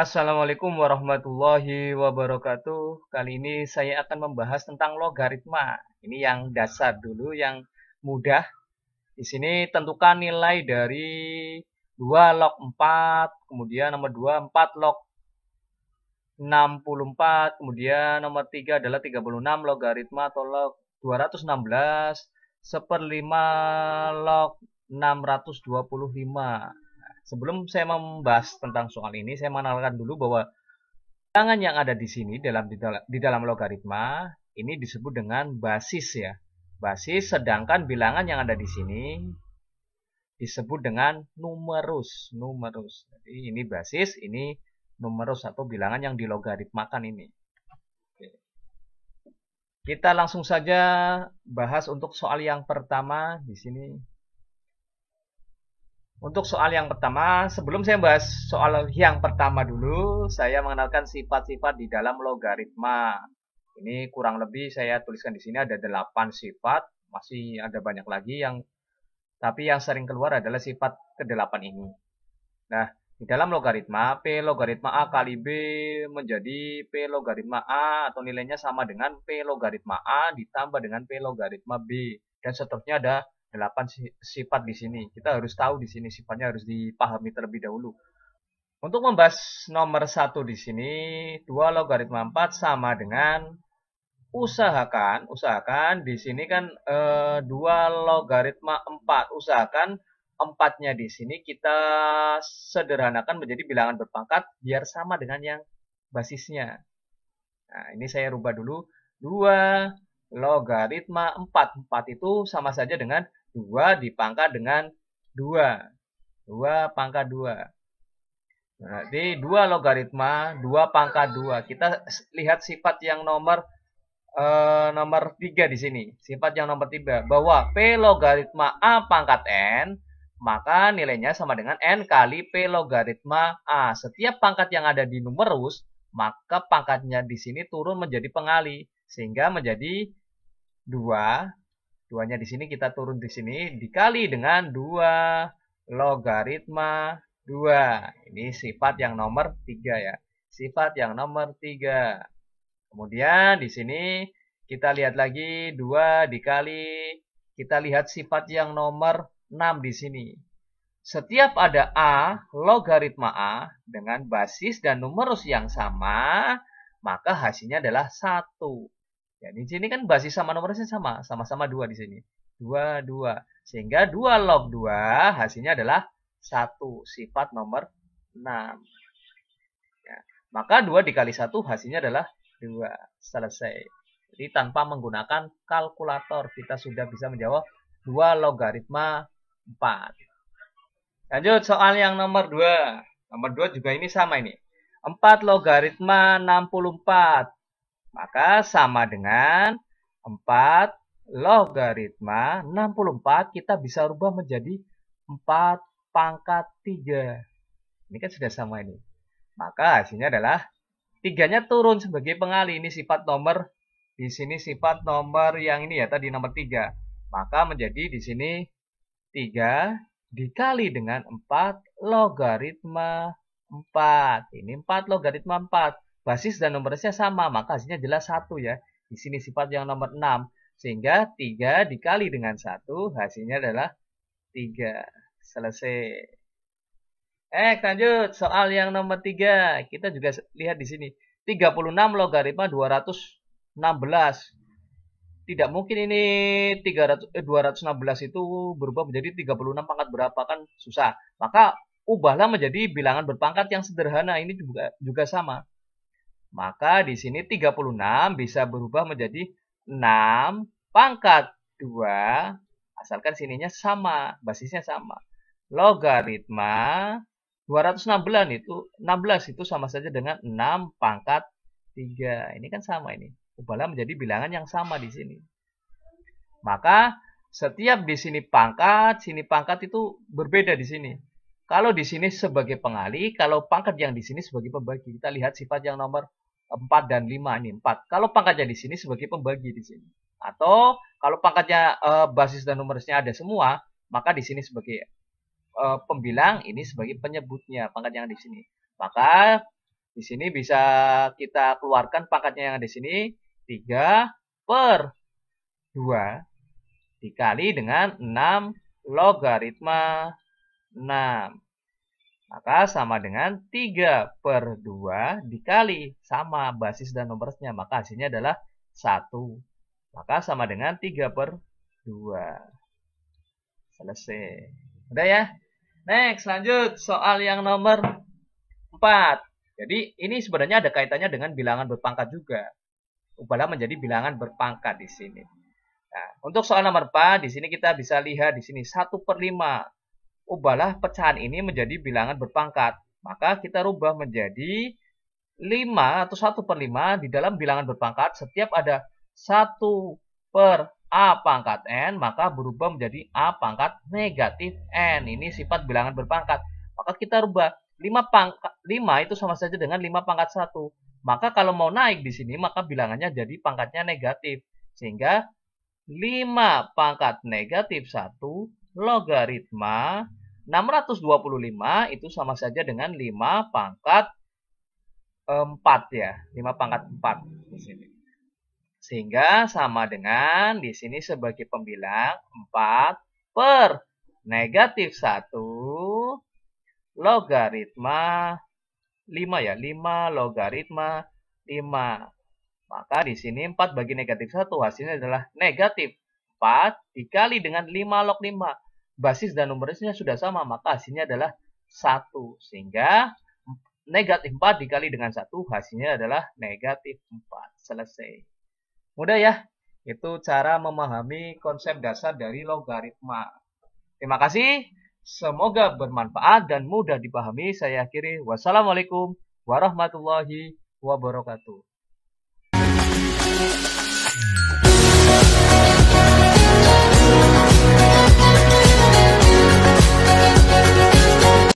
Assalamualaikum warahmatullahi wabarakatuh. Kali ini saya akan membahas tentang logaritma. Ini yang dasar dulu, yang mudah. Di sini tentukan nilai dari 2 log 4, kemudian nomor 2 4 log 64, kemudian nomor 3 adalah 36 logaritma atau log 216 seperlima log 625. Sebelum saya membahas tentang soal ini, saya mengenalkan dulu bahwa bilangan yang ada di sini di dalam logaritma ini disebut dengan basis ya. Basis, sedangkan bilangan yang ada di sini disebut dengan numerus. Jadi ini basis, ini numerus atau bilangan yang dilogaritmakan ini. Oke. Kita langsung saja bahas untuk soal yang pertama di sini. Untuk soal yang pertama, sebelum saya bahas soal yang pertama dulu, saya mengenalkan sifat-sifat di dalam logaritma. Ini kurang lebih saya tuliskan di sini ada 8 sifat, masih ada banyak lagi tapi yang sering keluar adalah sifat ke-8 ini. Nah, di dalam logaritma, P logaritma A kali B menjadi P logaritma A atau nilainya sama dengan P logaritma A ditambah dengan P logaritma B. Dan seterusnya ada 8 sifat di sini. Kita harus tahu di sini sifatnya harus dipahami terlebih dahulu. Untuk membahas nomor 1 di sini, 2 logaritma 4 sama dengan usahakan di sini kan 2 logaritma 4. Usahakan 4-nya di sini kita sederhanakan menjadi bilangan berpangkat biar sama dengan yang basisnya. Nah, ini saya rubah dulu. 2 logaritma 4. 4 itu sama saja dengan 2 dipangkat dengan 2. 2 pangkat 2. Berarti 2 logaritma 2 pangkat 2. Kita lihat sifat yang nomor 3 di sini. Sifat yang nomor 3 bahwa P logaritma A pangkat N, maka nilainya sama dengan N kali P logaritma A. Setiap pangkat yang ada di numerus, maka pangkatnya di sini turun menjadi pengali. Sehingga menjadi 2. 2-nya di sini kita turun di sini dikali dengan 2 logaritma 2. Ini sifat yang nomor 3 ya. Sifat yang nomor 3. Kemudian di sini kita lihat lagi 2 dikali, kita lihat sifat yang nomor 6 di sini. Setiap ada A, logaritma A dengan basis dan numerus yang sama, maka hasilnya adalah 1. Ya, di sini kan basis sama numerusnya sama, sama-sama 2 di sini. 2, 2. Sehingga 2 log 2 hasilnya adalah 1, sifat nomor 6. Ya, maka 2 dikali 1 hasilnya adalah 2. Selesai. Jadi tanpa menggunakan kalkulator kita sudah bisa menjawab 2 logaritma 4. Lanjut soal yang nomor 2. Nomor 2 juga ini sama ini. 4 logaritma 64. Maka sama dengan 4 logaritma 64 kita bisa rubah menjadi 4 pangkat 3. Ini kan sudah sama ini. Maka hasilnya adalah 3-nya turun sebagai pengali. Ini sifat nomor, di sini sifat nomor yang ini ya, tadi nomor 3. Maka menjadi di sini 3 dikali dengan 4 logaritma 4. Ini 4 logaritma 4. Basis dan numerusnya sama, maka hasilnya jelas 1 ya. Di sini sifat yang nomor 6. Sehingga 3 dikali dengan 1, hasilnya adalah 3. Selesai. Lanjut soal yang nomor 3. Kita juga lihat di sini. 36 logaritma 216. Tidak mungkin ini 216 itu berubah menjadi 36 pangkat berapa, kan susah. Maka ubahlah menjadi bilangan berpangkat yang sederhana. Ini juga sama. Maka di sini 36 bisa berubah menjadi 6 pangkat 2. Asalkan sininya sama, basisnya sama. Logaritma 216 itu sama saja dengan 6 pangkat 3. Ini kan sama ini. Ubahlah menjadi bilangan yang sama di sini. Maka setiap di sini pangkat itu berbeda di sini. Kalau di sini sebagai pengali, kalau pangkat yang di sini sebagai pembagi. Kita lihat sifat yang nomor 4 dan 5 ini 4. Kalau pangkatnya di sini sebagai pembagi di sini. Atau kalau pangkatnya basis dan numerusnya ada semua, maka di sini sebagai pembilang, ini sebagai penyebutnya pangkat yang di sini. Maka Di sini bisa kita keluarkan pangkatnya yang ada di sini. 3/2 dikali dengan 6 logaritma 6. Maka sama dengan 3/2 dikali. Sama basis dan numerusnya. Maka hasilnya adalah 1. Maka sama dengan 3/2. Selesai. Udah ya? Next, lanjut. Soal yang nomor 4. Jadi ini sebenarnya ada kaitannya dengan bilangan berpangkat juga. Ubahlah menjadi bilangan berpangkat di sini. Nah, untuk soal nomor 4, di sini kita bisa lihat di sini 1/5. Ubahlah pecahan ini menjadi bilangan berpangkat. Maka kita rubah menjadi 5 atau 1/5 di dalam bilangan berpangkat. Setiap ada 1 per A pangkat N, maka berubah menjadi A pangkat negatif N. Ini sifat bilangan berpangkat. Maka kita rubah 5 itu sama saja dengan 5 pangkat 1. Maka kalau mau naik di sini, maka bilangannya jadi pangkatnya negatif. Sehingga 5 pangkat negatif 1 logaritma 625 itu sama saja dengan 5 pangkat 4 ya. 5 pangkat 4 di sini. Sehingga sama dengan di sini sebagai pembilang 4 per negatif 1 logaritma 5 ya. 5 logaritma 5. Maka di sini 4 bagi negatif 1 hasilnya adalah negatif 4 dikali dengan 5 log 5. Basis dan numerusnya sudah sama, maka hasilnya adalah 1. Sehingga negatif 4 dikali dengan 1 hasilnya adalah negatif 4. Selesai. Mudah ya? Itu cara memahami konsep dasar dari logaritma. Terima kasih. Semoga bermanfaat dan mudah dipahami. Saya akhiri. Wassalamualaikum warahmatullahi wabarakatuh.